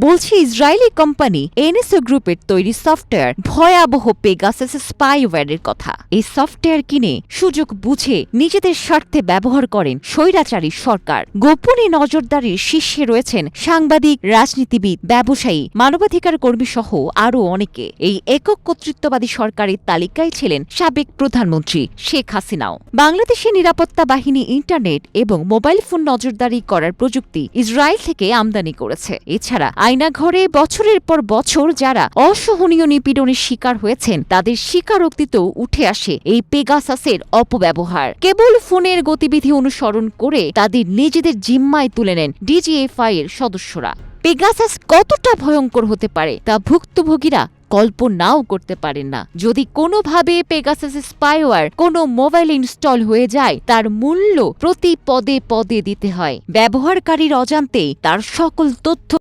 বলছে Israeli company NSO গ্রুপের তৈরি সফটওয়্যার ভয়াবহ পেগাসাস স্পাইওয়্যারের কথা। এই সফটওয়্যার কিনে সুযোগ বুঝে নিজেদের স্বার্থে ব্যবহার করেন স্বৈরাচারী সরকার। গোপনে নজরদারির শীর্ষে রয়েছেন সাংবাদিক, রাজনীতিবিদ, ব্যবসায়ী, মানবাধিকার কর্মী সহ আরও অনেকে। এই একক কর্তৃত্ববাদী সরকারের তালিকায় ছিলেন সাবেক প্রধানমন্ত্রী শেখ হাসিনাও। বাংলাদেশের নিরাপত্তা বাহিনী ইন্টারনেট এবং মোবাইল ফোন নজরদারি করার প্রযুক্তি ইসরায়েল থেকে আমদানি করেছে। এছাড়া আয়নাঘরে বছরের পর বছর যারা অসহনীয় নিপীড়নের শিকার হয়েছেন তাদের স্বীকারোক্তিতেও উঠে আসে এই পেগাসাসের অপব্যবহার। কেবল ফোনের গতিবিধি অনুসরণ করে তাদের নিজেদের জিম্মায় তুলে নেন ডিজিএফআই এর সদস্যরা। পেগাসাস কতটা ভয়ঙ্কর হতে পারে তা ভুক্তভোগীরা কল্পনাও করতে পারেন না। যদি কোনোভাবে পেগাসাস স্পাইওয়্যার কোনো মোবাইলে ইনস্টল হয়ে যায় তার মূল্য প্রতি পদে পদে দিতে হয়। ব্যবহারকারীর অজান্তেই তার সকল তথ্য